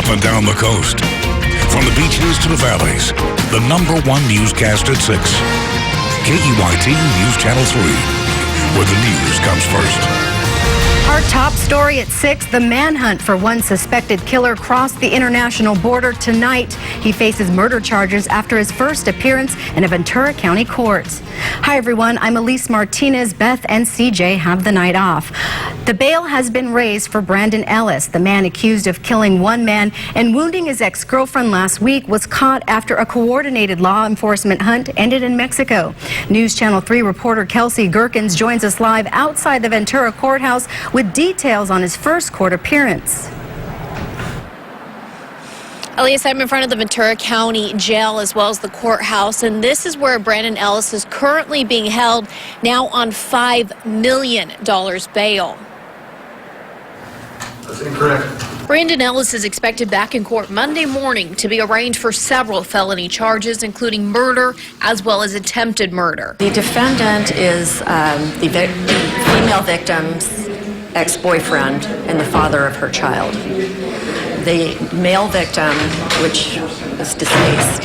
up and down the coast. From the beaches to the valleys, the #1 newscast at 6. KEYT News Channel 3, where the news comes first. Our top story at 6, the manhunt for one suspected killer crossed the international border tonight. He faces murder charges after his first appearance in a Ventura County court. Hi everyone, I'm Elise Martinez. Beth and CJ have the night off. The bail has been raised for Brandon Ellis. The man accused of killing one man and wounding his ex-girlfriend last week was caught after a coordinated law enforcement hunt ended in Mexico. News Channel 3 reporter Kelsey Gherkins joins us live outside the Ventura courthouse with details on his first court appearance. Elias, I'm in front of the Ventura County Jail as well as the courthouse, and this is where Brandon Ellis is currently being held, now on $5 million bail. That's incorrect. Brandon Ellis is expected back in court Monday morning to be arraigned for several felony charges, including murder as well as attempted murder. The defendant is the female victim's ex-boyfriend and the father of her child. The male victim, which is deceased,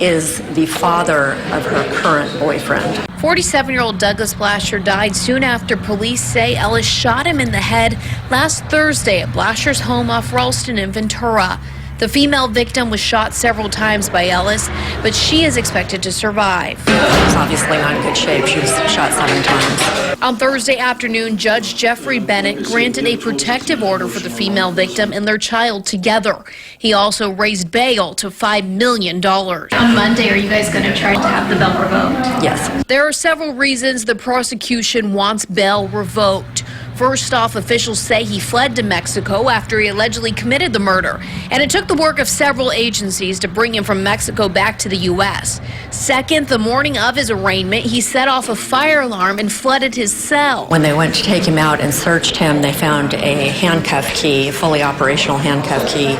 is the father of her current boyfriend. 47-year-old Douglas Blasher died soon after police say Ellis shot him in the head last Thursday at Blasher's home off Ralston in Ventura. The female victim was shot several times by Ellis, but she is expected to survive. She's obviously not in good shape. She was shot 7 times. On Thursday afternoon, Judge Jeffrey Bennett granted a protective order for the female victim and their child together. He also raised bail to $5 million. On Monday, are you guys going to try to have the bail revoked? Yes. There are several reasons the prosecution wants bail revoked. First off, officials say he fled to Mexico after he allegedly committed the murder, and it took the work of several agencies to bring him from Mexico back to the U.S. Second, the morning of his arraignment, he set off a fire alarm and flooded his cell. When they went to take him out and searched him, they found a handcuff key, fully operational handcuff key,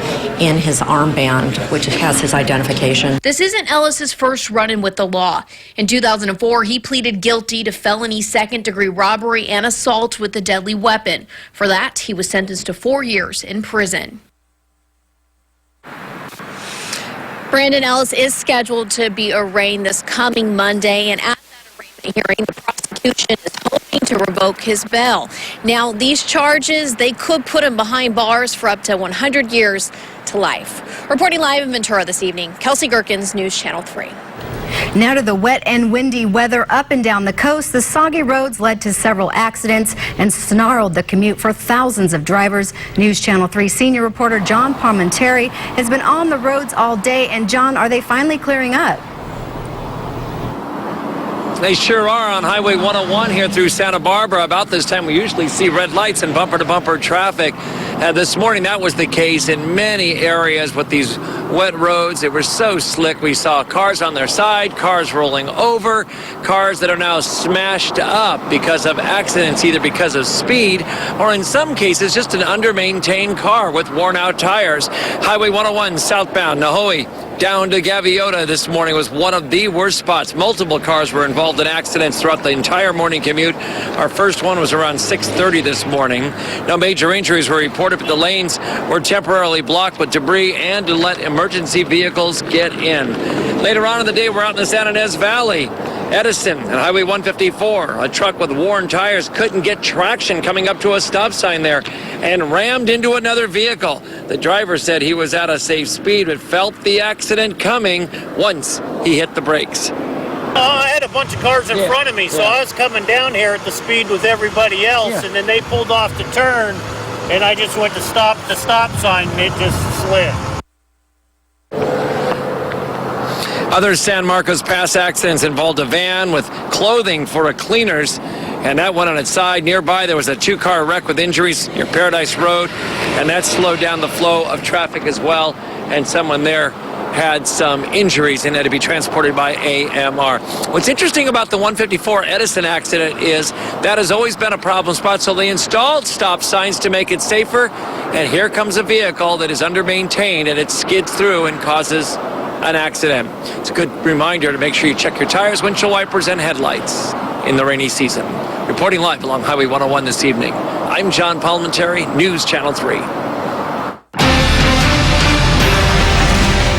in his armband, which has his identification. This isn't Ellis's first run-in with the law. In 2004, he pleaded guilty to felony second-degree robbery and assault with a deadly weapon. For that, he was sentenced to 4 years in prison. Brandon Ellis is scheduled to be arraigned this coming Monday, and at that arraignment hearing, the prosecution is hoping to revoke his bail. Now, these charges, they could put him behind bars for up to 100 years to life. Reporting live in Ventura this evening, Kelsey Gherkins, News Channel 3. Now to the wet and windy weather up and down the coast. The soggy roads led to several accidents and snarled the commute for thousands of drivers. News Channel 3 senior reporter John Parmenteri has been on the roads all day. And John, are they finally clearing up? They sure are on Highway 101 here through Santa Barbara. About this time, we usually see red lights and bumper-to-bumper traffic. This morning, that was the case in many areas with these wet roads. They were so slick. We saw cars on their side, cars rolling over, cars that are now smashed up because of accidents, either because of speed or in some cases just an under-maintained car with worn-out tires. Highway 101 southbound, Nahoe down to Gaviota this morning was one of the worst spots. Multiple cars were involved in accidents throughout the entire morning commute. Our first one was around 6:30 this morning. No major injuries were reported, but the lanes were temporarily blocked with debris and to let emergency vehicles get in. Later on in the day, we're out in the San Ynez Valley. Edison and Highway 154, a truck with worn tires couldn't get traction coming up to a stop sign there and rammed into another vehicle. The driver said he was at a safe speed but felt the accident coming once he hit the brakes. I had a bunch of cars in front of me, so I was coming down here at the speed with everybody else, and then they pulled off the turn, and I just went to stop at the stop sign, and it just slid. Other San Marcos Pass accidents involved a van with clothing for a cleaner's, and that went on its side. Nearby, there was a 2-car wreck with injuries near Paradise Road, and that slowed down the flow of traffic as well, and someone there had some injuries and had to be transported by AMR. What's interesting about the 154 Edison accident is that has always been a problem spot, so they installed stop signs to make it safer, and here comes a vehicle that is under-maintained, and it skids through and causes an accident. It's a good reminder to make sure you check your tires, windshield wipers, and headlights in the rainy season. Reporting live along Highway 101 this evening, I'm John Parmenteri, News Channel 3.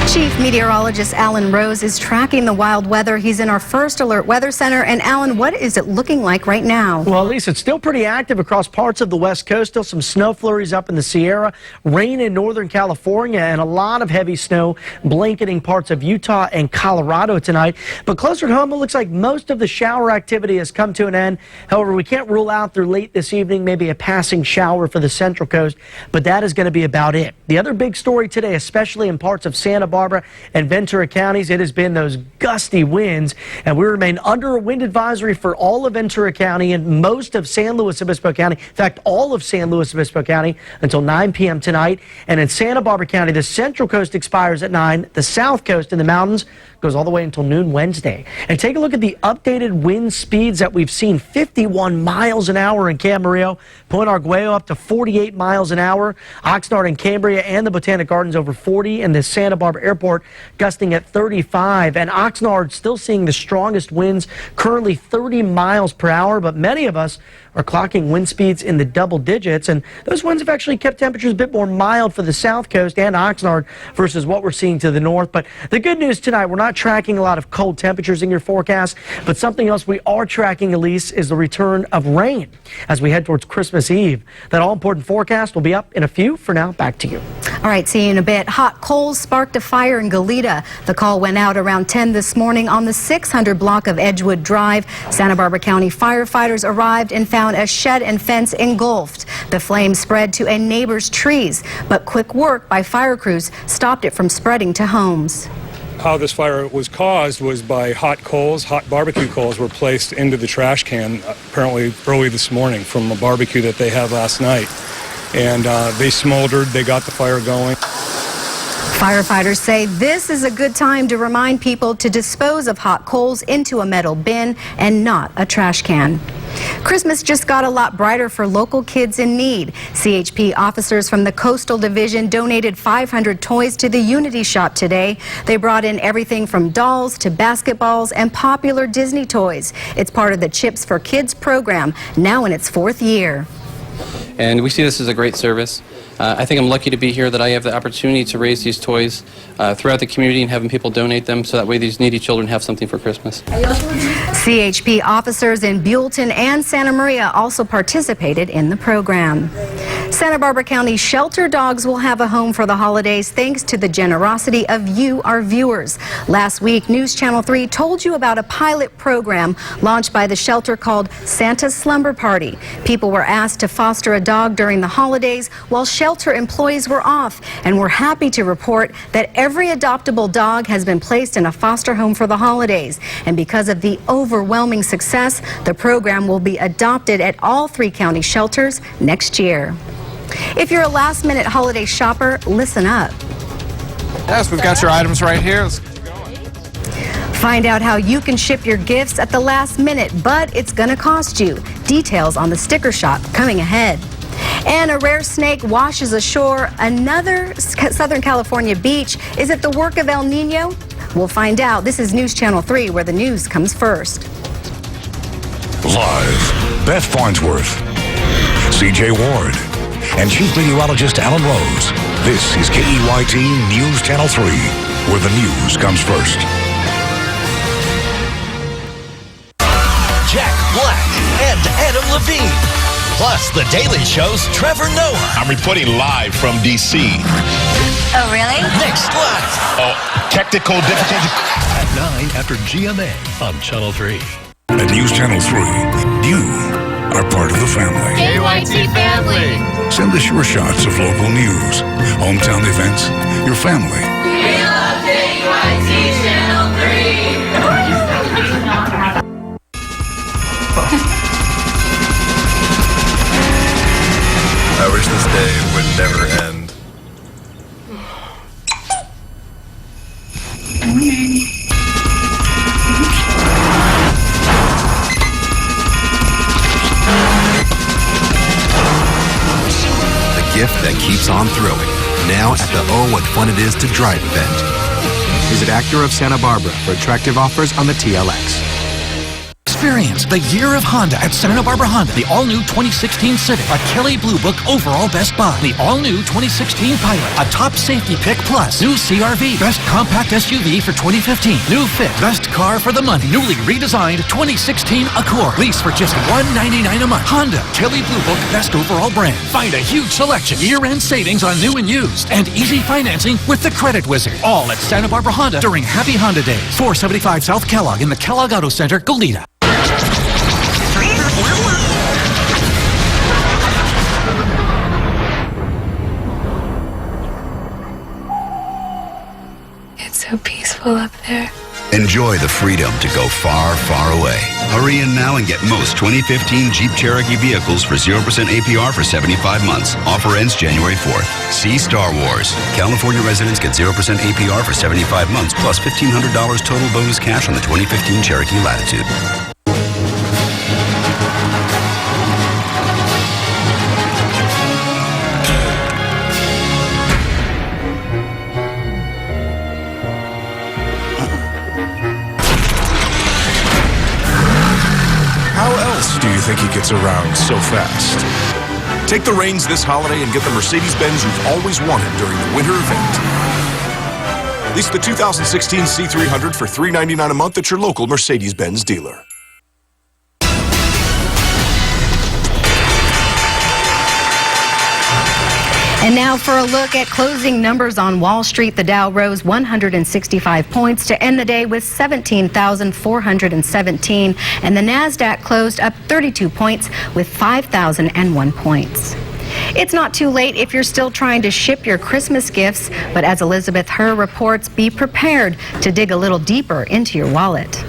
Chief Meteorologist Alan Rose is tracking the wild weather. He's in our First Alert Weather Center. And Alan, what is it looking like right now? Well, at least it's still pretty active across parts of the West Coast. Still some snow flurries up in the Sierra, rain in Northern California, and a lot of heavy snow blanketing parts of Utah and Colorado tonight. But closer to home, it looks like most of the shower activity has come to an end. However, we can't rule out through late this evening maybe a passing shower for the Central Coast, but that is going to be about it. The other big story today, especially in parts of Santa Barbara and Ventura counties, it has been those gusty winds, and we remain under a wind advisory for all of Ventura County and most of San Luis Obispo County. In fact, all of San Luis Obispo County until 9 p.m. tonight. And in Santa Barbara County, the Central Coast expires at 9. The South Coast in the mountains goes all the way until noon Wednesday. And take a look at the updated wind speeds that we've seen. 51 miles an hour in Camarillo, Point Arguello up to 48 miles an hour. Oxnard and Cambria and the Botanic Gardens over 40, and the Santa Barbara Airport gusting at 35. And Oxnard still seeing the strongest winds, currently 30 miles per hour, but many of us are clocking wind speeds in the double digits, and those winds have actually kept temperatures a bit more mild for the South Coast and Oxnard versus what we're seeing to the north. But the good news tonight, we're not tracking a lot of cold temperatures in your forecast, but something else we are tracking, Elise, is the return of rain as we head towards Christmas Eve. That all-important forecast will be up in a few. For now, back to you. All right, see you in a bit. Hot coals sparked a fire in Goleta. The call went out around 10 this morning on the 600 block of Edgewood Drive. Santa Barbara County firefighters arrived and found a shed and fence engulfed. The flames spread to a neighbor's trees, but quick work by fire crews stopped it from spreading to homes. How this fire was caused was by hot barbecue coals were placed into the trash can apparently early this morning from a barbecue that they had last night. And they smoldered, they got the fire going. Firefighters say this is a good time to remind people to dispose of hot coals into a metal bin and not a trash can. Christmas just got a lot brighter for local kids in need. CHP officers from the Coastal Division donated 500 toys to the Unity Shop today. They brought in everything from dolls to basketballs and popular Disney toys. It's part of the Chips for Kids program, now in its 4th year. And we see this as a great service. I think I'm lucky to be here that I have the opportunity to raise these toys throughout the community and having people donate them so that way these needy children have something for Christmas. CHP officers in Buellton and Santa Maria also participated in the program. Santa Barbara County shelter dogs will have a home for the holidays thanks to the generosity of you, our viewers. Last week, News Channel 3 told you about a pilot program launched by the shelter called Santa's Slumber Party. People were asked to foster a dog during the holidays while shelter employees were off, and we're happy to report that every adoptable dog has been placed in a foster home for the holidays. And because of the overwhelming success, the program will be adopted at all 3 county shelters next year. If you're a last-minute holiday shopper, listen up. Yes, we've got your items right here. Let's Find out how you can ship your gifts at the last minute, but it's going to cost you. Details on the sticker shop coming ahead. And a rare snake washes ashore another Southern California beach. Is it the work of El Nino? We'll find out. This is News Channel 3, where the news comes first. Live, Beth Farnsworth, CJ Ward, and Chief Meteorologist Alan Rose. This is KEYT News Channel 3, where the news comes first. Jack Black and Adam Levine. Plus, The Daily Show's Trevor Noah. I'm reporting live from D.C. Oh, really? Next live. Oh, technical difficulty. At 9 after GMA on Channel 3. At News Channel 3, you are part of the family. KYT family. Send us your shots of local news, hometown events, your family. We love KYT Channel 3. I wish this day would never end. The gift that keeps on throwing. Now at the Oh What Fun It Is to Drive event. Visit Acura of Santa Barbara for attractive offers on the TLX. Experience the year of Honda at Santa Barbara Honda. The all-new 2016 Civic, a Kelley Blue Book overall best buy. The all-new 2016 Pilot, a top safety pick plus. New CRV, best compact SUV for 2015. New Fit, best car for the money. Newly redesigned 2016 Accord. Lease for just $199 a month. Honda, Kelley Blue Book best overall brand. Find a huge selection, year-end savings on new and used, and easy financing with the Credit Wizard. All at Santa Barbara Honda during Happy Honda Days. 475 South Kellogg in the Kellogg Auto Center, Goleta. It's so peaceful up there. Enjoy the freedom to go far, far away. Hurry in now and get most 2015 Jeep Cherokee vehicles for 0% APR for 75 months. Offer ends January 4th. See Star Wars. California residents get 0% APR for 75 months plus $1,500 total bonus cash on the 2015 Cherokee Latitude. Do you think he gets around so fast? Take the reins this holiday and get the Mercedes-Benz you've always wanted during the winter event. Lease the 2016 C300 for $399 a month at your local Mercedes-Benz dealer. And now for a look at closing numbers on Wall Street. The Dow rose 165 points to end the day with 17,417. And the NASDAQ closed up 32 points with 5,001 points. It's not too late if you're still trying to ship your Christmas gifts. But as Elizabeth Herr reports, be prepared to dig a little deeper into your wallet.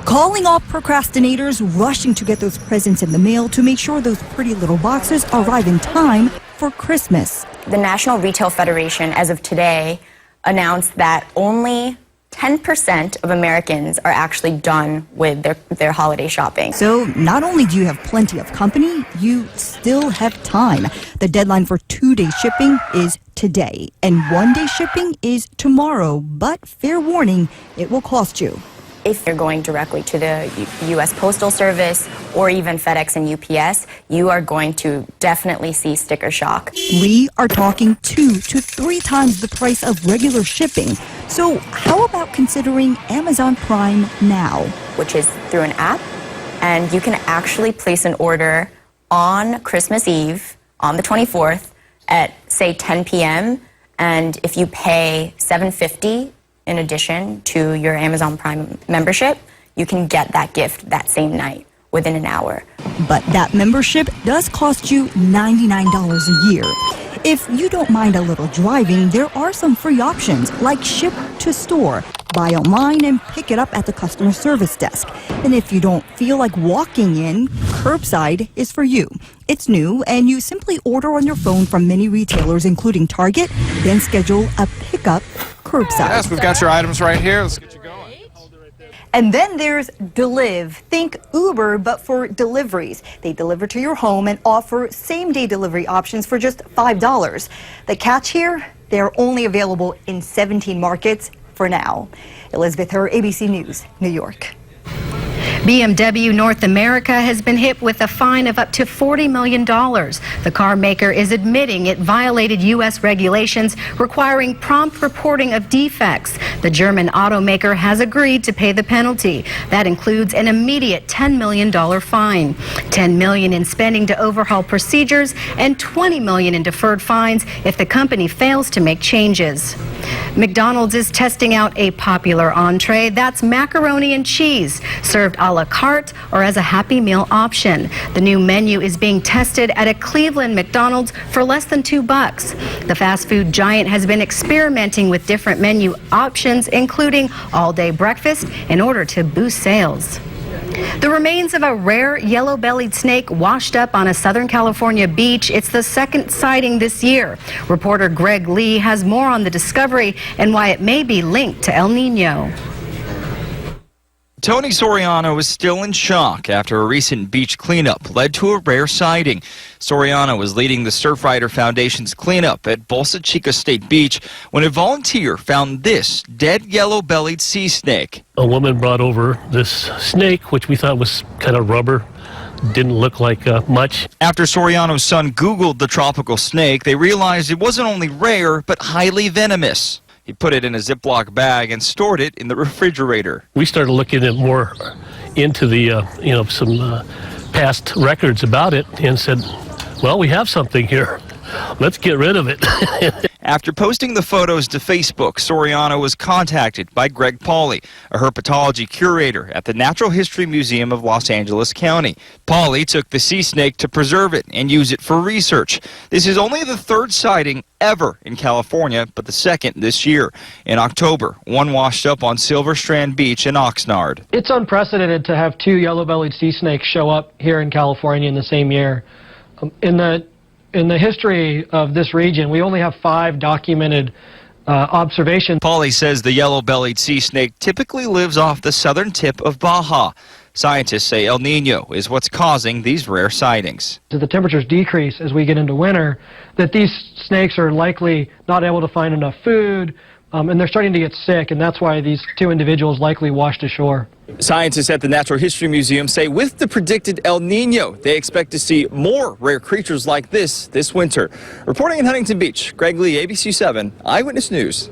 Calling all procrastinators rushing to get those presents in the mail to make sure those pretty little boxes arrive in time for Christmas. The National Retail Federation, as of today, announced that only 10% of Americans are actually done with their holiday shopping. So not only do you have plenty of company, you still have time. The deadline for 2-day shipping is today, and 1-day shipping is tomorrow. But fair warning, it will cost you. If you're going directly to the U.S. Postal Service or even FedEx and UPS, you are going to definitely see sticker shock. We are talking 2 to 3 times the price of regular shipping. So how about considering Amazon Prime now? Which is through an app, and you can actually place an order on Christmas Eve, on the 24th, at, say, 10 p.m., and if you pay $7.50 in addition to your Amazon Prime membership, you can get that gift that same night within an hour. But that membership does cost you $99 a year. If you don't mind a little driving, there are some free options like ship to store. Buy online and pick it up at the customer service desk. And if you don't feel like walking in, curbside is for you. It's new, and you simply order on your phone from many retailers, including Target, then schedule a pickup curbside. Yes, we've got your items right here. Let's get you going. And then there's Deliv. Think Uber, but for deliveries. They deliver to your home and offer same-day delivery options for just $5. The catch here, they're only available in 17 markets for now. Elizabeth Herr, ABC News, New York. BMW North America has been hit with a fine of up to $40 million. The car maker is admitting it violated U.S. regulations requiring prompt reporting of defects. The German automaker has agreed to pay the penalty. That includes an immediate $10 million fine, $10 million in spending to overhaul procedures, and $20 million in deferred fines if the company fails to make changes. McDonald's is testing out a popular entree. That's macaroni and cheese, served a la carte or as a Happy Meal option. The new menu is being tested at a Cleveland McDonald's for less than $2. The fast food giant has been experimenting with different menu options, including all-day breakfast, in order to boost sales. The remains of a rare yellow-bellied snake washed up on a Southern California beach. It's the second sighting this year. Reporter Greg Lee has more on the discovery and why it may be linked to El Nino. Tony Soriano is still in shock after a recent beach cleanup led to a rare sighting. Soriano was leading the Surfrider Foundation's cleanup at Bolsa Chica State Beach when a volunteer found this dead yellow-bellied sea snake. A woman brought over this snake, which we thought was kind of rubber. Didn't look like much. After Soriano's son Googled the tropical snake, they realized it wasn't only rare, but highly venomous. He put it in a Ziploc bag and stored it in the refrigerator. We started looking at more into the, some past records about it and said, well, we have something here. Let's get rid of it. After posting the photos to Facebook, Soriano was contacted by Greg Pauly, a herpetology curator at the Natural History Museum of Los Angeles County. Pauly took the sea snake to preserve it and use it for research. This is only the third sighting ever in California, but the second this year. In October, one washed up on Silver Strand Beach in Oxnard. It's unprecedented to have two yellow-bellied sea snakes show up here in California in the same year. In the history of this region, we only have 5 documented observations. Pauly says the yellow-bellied sea snake typically lives off the southern tip of Baja. Scientists say El Nino is what's causing these rare sightings. As the temperatures decrease as we get into winter, that these snakes are likely not able to find enough food, and they're starting to get sick, and that's why these 2 individuals likely washed ashore. Scientists at the Natural History Museum say with the predicted El Nino, they expect to see more rare creatures like this winter. Reporting in Huntington Beach, Greg Lee, ABC 7 Eyewitness News.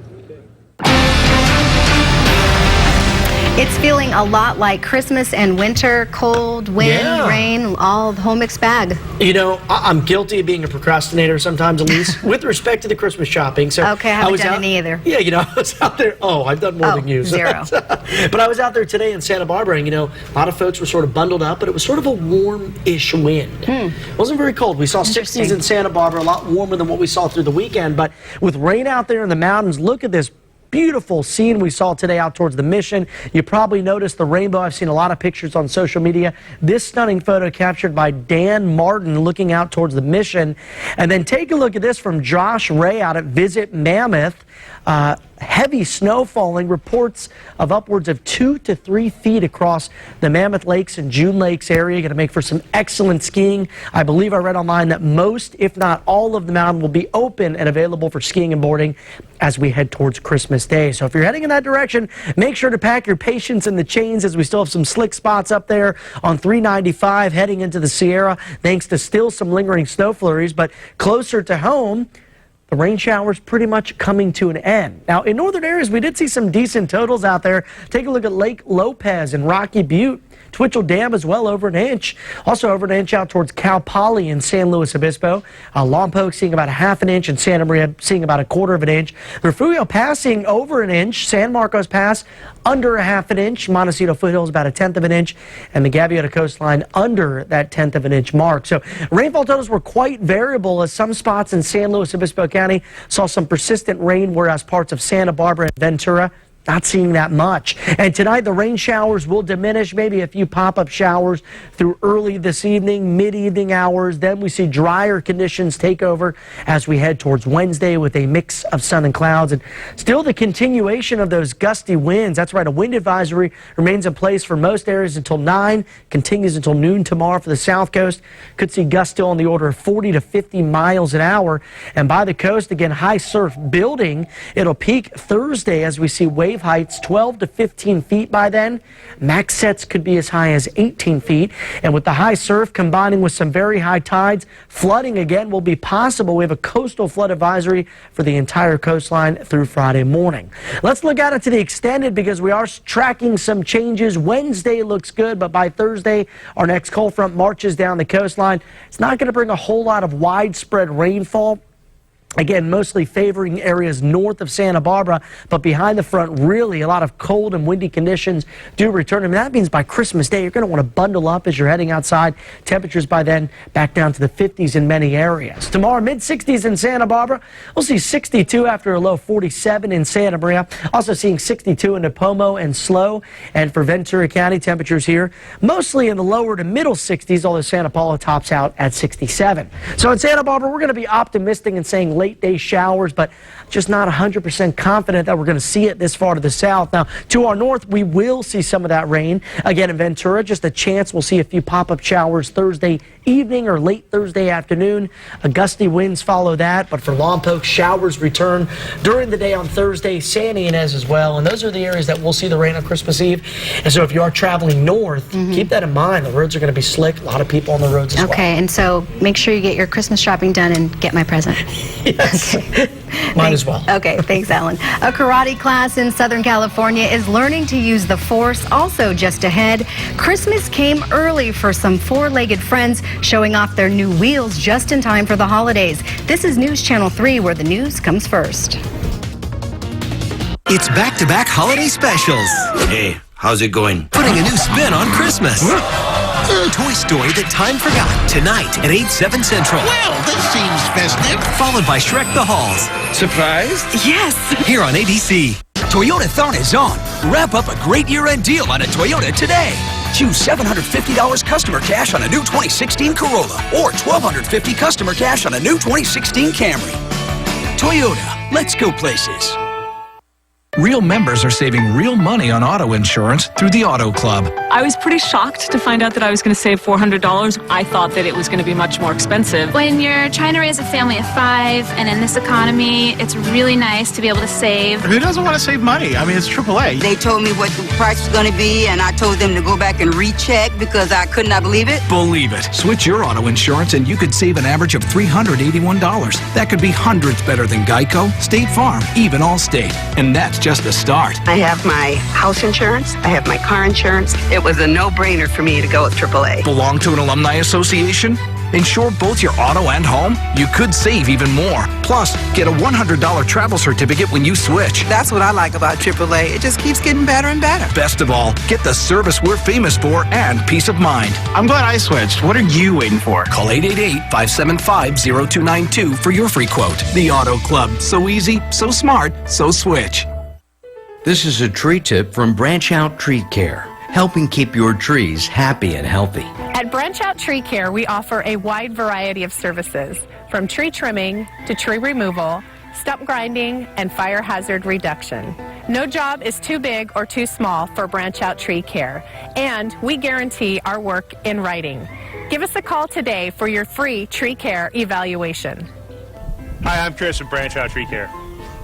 It's feeling a lot like Christmas and winter, cold, wind, rain, all the whole mixed bag. You know, I'm guilty of being a procrastinator sometimes, Elise, with respect to the Christmas shopping. So okay, I haven't done any either. Yeah, I was out there. Oh, I've done more than you. 0. But I was out there today in Santa Barbara, and, a lot of folks were sort of bundled up, but it was sort of a warm-ish wind. It wasn't very cold. We saw 60s in Santa Barbara, a lot warmer than what we saw through the weekend. But with rain out there in the mountains, look at this beautiful scene we saw today out towards the Mission. You probably noticed the rainbow. I've seen a lot of pictures on social media. This stunning photo captured by Dan Martin looking out towards the Mission. And then take a look at this from Josh Ray out at Visit Mammoth. Heavy snow falling, reports of upwards of 2 to 3 feet across the Mammoth Lakes and June Lakes area. Going to make for some excellent skiing. I believe I read online that most, if not all, of the mountain will be open and available for skiing and boarding as we head towards Christmas Day. So if you're heading in that direction, make sure to pack your patience in the chains, as we still have some slick spots up there on 395 heading into the Sierra, thanks to still some lingering snow flurries. But closer to home, the rain showers pretty much coming to an end. Now, in northern areas, we did see some decent totals out there. Take a look at Lake Lopez and Rocky Butte. Twitchell Dam is well over an inch. Also over an inch out towards Cal Poly in San Luis Obispo. Lompoc seeing about a ½ an inch, and Santa Maria seeing about a ¼ of an inch. Refugio Pass seeing over an inch. San Marcos Pass under a ½ an inch. Montecito Foothills about a 1/10 of an inch. And the Gaviota coastline under that 1/10 of an inch mark. So rainfall totals were quite variable, as some spots in San Luis Obispo County saw some persistent rain, whereas parts of Santa Barbara and Ventura not seeing that much. And tonight, the rain showers will diminish, maybe a few pop-up showers through early this evening, mid-evening hours. Then we see drier conditions take over as we head towards Wednesday with a mix of sun and clouds. And still the continuation of those gusty winds. That's right, a wind advisory remains in place for most areas until 9, continues until noon tomorrow for the south coast. Could see gusts still on the order of 40 to 50 miles an hour. And by the coast, again, high surf building. It'll peak Thursday as we see wave heights 12 to 15 feet by then. Max sets could be as high as 18 feet. And with the high surf combining with some very high tides, flooding again will be possible. We have a coastal flood advisory for the entire coastline through Friday morning. Let's look at it to the extended, because we are tracking some changes. Wednesday looks good, but by Thursday, our next cold front marches down the coastline. It's not going to bring a whole lot of widespread rainfall. Again, mostly favoring areas north of Santa Barbara, but behind the front, really a lot of cold and windy conditions do return. And that means by Christmas Day, you're going to want to bundle up as you're heading outside. Temperatures by then back down to the 50s in many areas. Tomorrow, mid-60s in Santa Barbara. We'll see 62 after a low 47 in Santa Maria. Also seeing 62 in Nipomo and Slow. And for Ventura County, temperatures here mostly in the lower to middle 60s, although Santa Paula tops out at 67. So in Santa Barbara, we're going to be optimistic and saying late day showers, but just not 100% confident that we're going to see it this far to the south. Now, to our north, we will see some of that rain. Again, in Ventura, just a chance we'll see a few pop-up showers Thursday evening or late Thursday afternoon. Gusty winds follow that, but for Lompoc, showers return during the day on Thursday, San Ynez as well, and those are the areas that we'll see the rain on Christmas Eve. And so if you are traveling north, keep that in mind. The roads are going to be slick, a lot of people on the roads as well. Okay, and so make sure you get your Christmas shopping done and get my present. Yes. Okay. Mine as well. Okay, thanks, Alan. A karate class in Southern California is learning to use the Force. Also just ahead, Christmas came early for some four-legged friends showing off their new wheels just in time for the holidays. This is News Channel 3, where the news comes first. It's back-to-back holiday specials. Hey, how's it going? Putting a new spin on Christmas. Toy Story That Time Forgot, tonight at 8/7 Central. Well, this seems festive. Followed by Shrek the Halls. Surprised? Yes! Here on ABC. Toyota-thon is on. Wrap up a great year-end deal on a Toyota today. Choose $750 customer cash on a new 2016 Corolla or $1,250 customer cash on a new 2016 Camry. Toyota, let's go places. Real members are saving real money on auto insurance through the Auto Club. I was pretty shocked to find out that I was going to save $400. I thought that it was going to be much more expensive. When you're trying to raise a family of 5 and in this economy, it's really nice to be able to save. Who doesn't want to save money? I mean, it's AAA. They told me what the price was going to be, and I told them to go back and recheck because I could not believe it. Believe it. Switch your auto insurance and you could save an average of $381. That could be hundreds better than Geico, State Farm, even Allstate. And that's just the start. I have my house insurance. I have my car insurance. It was a no-brainer for me to go with AAA. Belong to an alumni association? Insure both your auto and home? You could save even more. Plus, get a $100 travel certificate when you switch. That's what I like about AAA. It just keeps getting better and better. Best of all, get the service we're famous for and peace of mind. I'm glad I switched. What are you waiting for? Call 888-575-0292 for your free quote. The Auto Club. So easy, so smart, so switch. This is a tree tip from Branch Out Tree Care, helping keep your trees happy and healthy. At Branch Out Tree Care, we offer a wide variety of services, from tree trimming to tree removal, stump grinding, and fire hazard reduction. No job is too big or too small for Branch Out Tree Care, and we guarantee our work in writing. Give us a call today for your free tree care evaluation. Hi, I'm Chris from Branch Out Tree Care.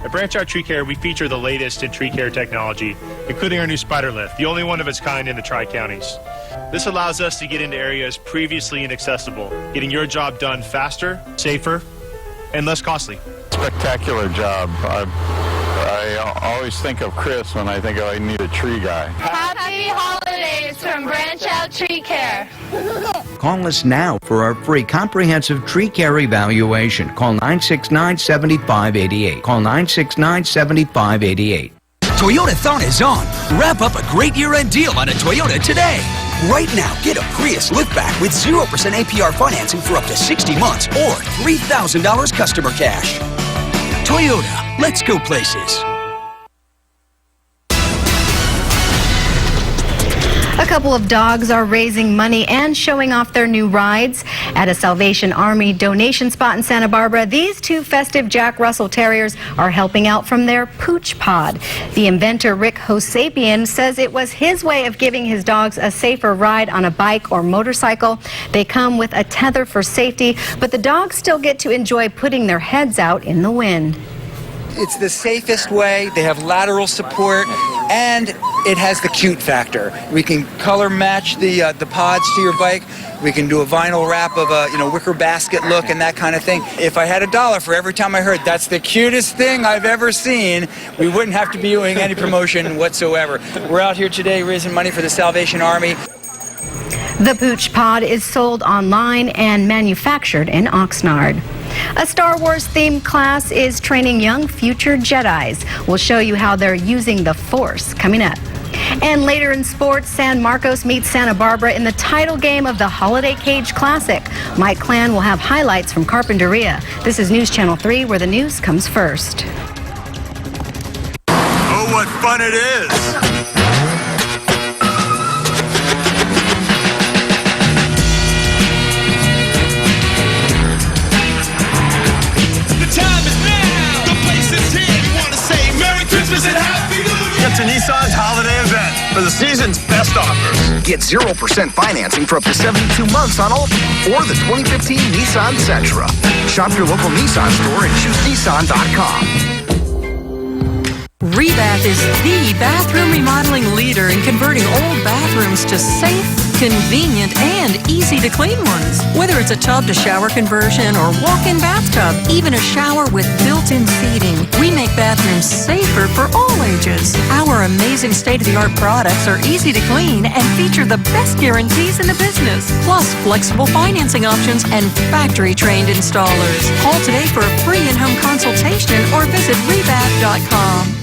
At Branch Out Tree Care, we feature the latest in tree care technology, including our new spider lift, the only one of its kind in the Tri-Counties. This allows us to get into areas previously inaccessible, getting your job done faster, safer, and less costly. Spectacular job. I always think of Chris when I think I need a tree guy. Happy holidays from Branch Out Tree Care. Call us now for our free comprehensive tree care evaluation. Call 969-7588. Call 969-7588. Toyota-thon is on. Wrap up a great year-end deal on a Toyota today. Right now, get a Prius liftback with 0% APR financing for up to 60 months or $3,000 customer cash. Toyota, let's go places. A couple of dogs are raising money and showing off their new rides. At a Salvation Army donation spot in Santa Barbara, these two festive Jack Russell Terriers are helping out from their pooch pod. The inventor, Rick Hosapian, says it was his way of giving his dogs a safer ride on a bike or motorcycle. They come with a tether for safety, but the dogs still get to enjoy putting their heads out in the wind. It's the safest way. They have lateral support, and it has the cute factor. We can color match the pods to your bike. We can do a vinyl wrap of a wicker basket look and that kind of thing. If I had $1 for every time I heard that's the cutest thing I've ever seen, we wouldn't have to be doing any promotion whatsoever. We're out here today raising money for the Salvation Army. The Pooch Pod is sold online and manufactured in Oxnard. A Star Wars themed class is training young future Jedis. We'll show you how they're using the Force coming up. And later in sports, San Marcos meets Santa Barbara in the title game of the Holiday Cage Classic. Mike Clan will have highlights from Carpinteria. This is News Channel 3, where the news comes first. Oh, what fun it is! The time is Christmas and Happy New Year! Get to Nissan's holiday event for the season's best offers. Get 0% financing for up to 72 months on Altima or the 2015 Nissan Sentra. Shop your local Nissan store and choose Nissan.com. Rebath is the bathroom remodeling leader in converting old bathrooms to safe, convenient, and easy-to-clean ones. Whether it's a tub-to-shower conversion or walk-in bathtub, even a shower with built-in seating, we make bathrooms safer for all ages. Our amazing state-of-the-art products are easy to clean and feature the best guarantees in the business, plus flexible financing options and factory-trained installers. Call today for a free in-home consultation or visit rebath.com.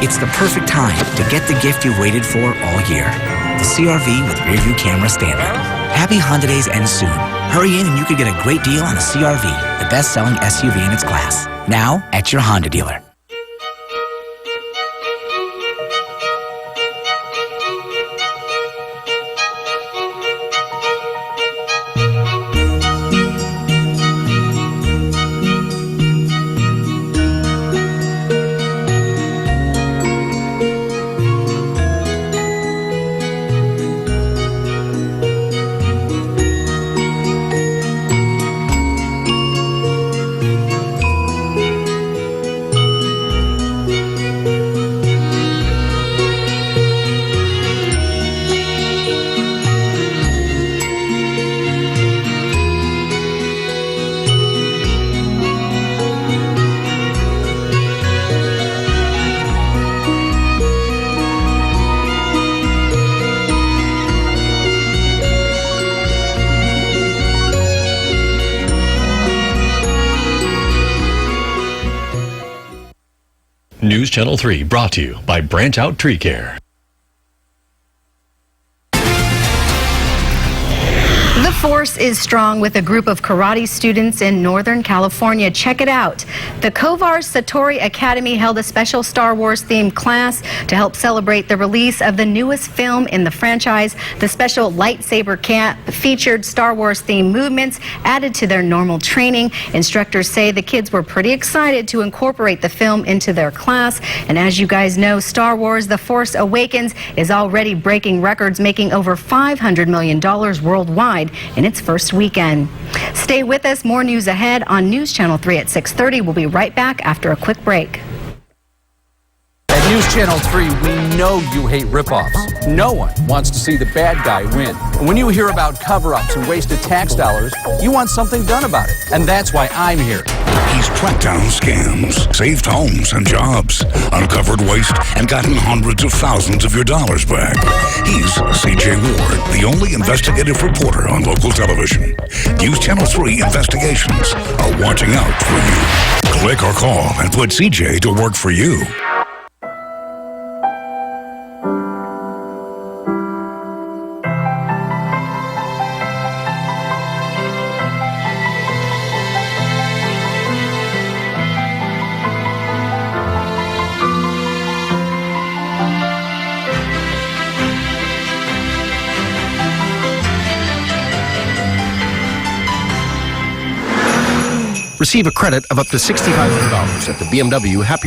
It's the perfect time to get the gift you've waited for all year. The CR-V with rear-view camera standard. Happy Honda Days end soon. Hurry in and you could get a great deal on the CR-V, the best-selling SUV in its class. Now at your Honda dealer. News Channel 3 brought to you by Branch Out Tree Care. The force is strong with a group of karate students in Northern California. Check it out. The Kovar Satori Academy held a special Star Wars themed class to help celebrate the release of the newest film in the franchise. The special lightsaber camp featured Star Wars themed movements added to their normal training. Instructors say the kids were pretty excited to incorporate the film into their class. And as you guys know, Star Wars The Force Awakens is already breaking records, making over $500 million worldwide in its first weekend. Stay with us. More news ahead on News Channel 3 at 6:30. We'll be right back after a quick break. At News Channel 3, we know you hate ripoffs. No one wants to see the bad guy win. And when you hear about cover-ups and wasted tax dollars, you want something done about it. And that's why I'm here. He's tracked down scams, saved homes and jobs, uncovered waste, and gotten hundreds of thousands of your dollars back. He's C.J. Ward, the only investigative reporter on local television. News Channel 3 investigations are watching out for you. Click or call and put C.J. to work for you. Receive a credit of up to $6,500 at the BMW Happy